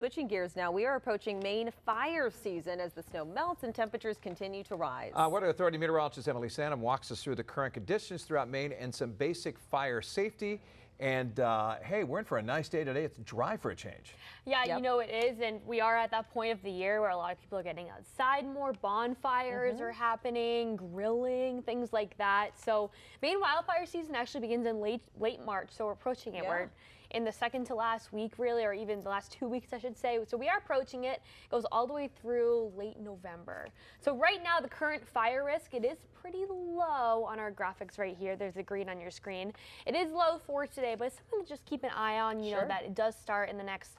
Switching gears now, we are approaching Maine fire season as the snow melts and temperatures continue to rise. Weather Authority meteorologist Emily Santam walks us through the current conditions throughout Maine and some basic fire safety. And hey, we're in for a nice day today. It's dry for a change. Yeah, you know it is, and we are at that point of the year where a lot of people are getting outside more. Bonfires are happening, grilling, things like that. So Maine wildfire season actually begins in late March, so we're approaching it. We're in the second to last week, really, or even the last 2 weeks, I should say. So we are approaching it. It goes all the way through late November. So right now, the current fire risk, it is pretty low on our graphics right here. There's the green on your screen. It is low for today, but it's something to just keep an eye on. You know that it does start in the next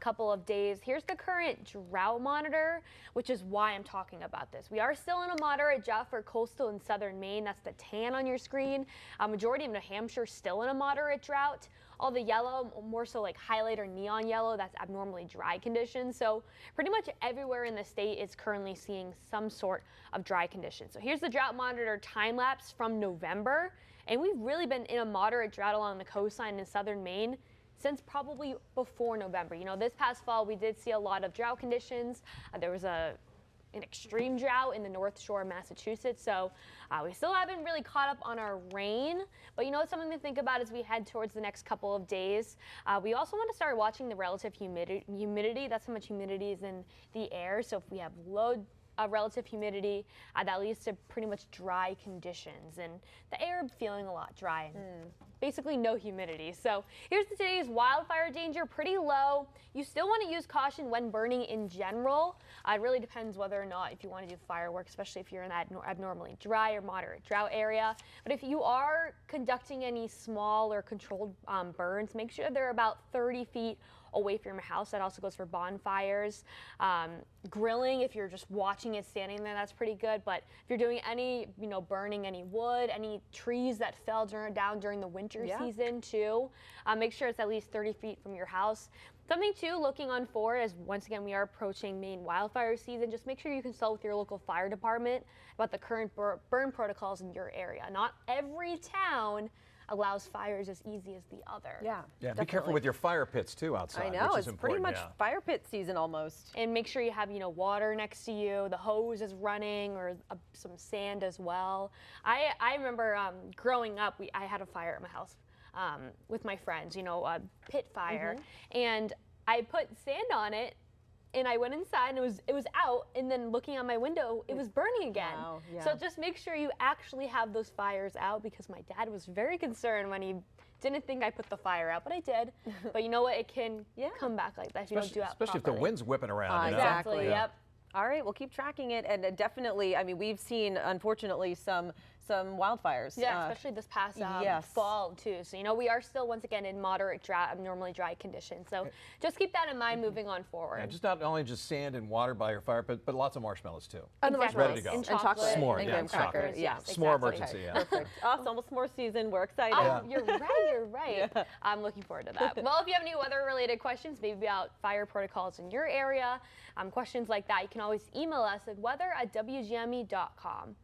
couple of days. Here's the current drought monitor, which is why I'm talking about this. We are still in a moderate drought for coastal and southern Maine. That's the tan on your screen. Majority of New Hampshire still in a moderate drought. All the yellow, more so like highlight or neon yellow, that's abnormally dry conditions. So pretty much everywhere in the state is currently seeing some sort of dry conditions. So here's the drought monitor time lapse from November. And we've really been in a moderate drought along the coastline in southern Maine since probably before November. You know, this past fall, we did see a lot of drought conditions. There was an extreme drought in the North Shore of Massachusetts. So we still haven't really caught up on our rain, but you know, it's something to think about as we head towards the next couple of days. We also want to start watching the relative humidity. That's how much humidity is in the air. So if we have low relative humidity, that leads to pretty much dry conditions and the air feeling a lot dry and basically no humidity. So here's today's wildfire danger, pretty low. You still want to use caution when burning in general. It really depends whether or not if you want to do fireworks, especially if you're in that abnormally dry or moderate drought area. But if you are conducting any small or controlled burns, make sure they're about 30 feet away from your house. That also goes for bonfires. Grilling, if you're just watching it standing there, that's pretty good. But if you're doing any, burning any wood, any trees that fell down during the winter season too, make sure it's at least 30 feet from your house. Something too, looking on forward, as once again we are approaching Maine wildfire season, just make sure you consult with your local fire department about the current burn protocols in your area. Not every town allows fires as easy as the other. Yeah, be careful with your fire pits too outside. I know, which it's is important, pretty much fire pit season almost. And make sure you have, water next to you, the hose is running, or some sand as well. I remember growing up, I had a fire at my house with my friends, a pit fire, and I put sand on it. And I went inside and it was out, and then looking out my window, it was burning again. Wow, so just make sure you actually have those fires out, because my dad was very concerned when he didn't think I put the fire out, but I did. But you know what? It can come back like that if you don't do that especially properly. if the wind's whipping around. Exactly, yep. All right, we'll keep tracking it, and definitely, I mean, we've seen, unfortunately, some wildfires. Yeah, especially this past fall, too. So, we are still, once again, in moderate drought, abnormally dry conditions. So just keep that in mind moving on forward. Yeah, just not only just sand and water by your fire pit, but lots of marshmallows, too. And the marshmallows. Ready to go. And chocolate. S'more, and graham crackers. Yeah. S'more emergency, Perfect. It's almost s'more season. We're excited. Oh, you're right. I'm looking forward to that. Well, if you have any weather-related questions, maybe about fire protocols in your area, questions like that, you can always email us at weather@wgme.com.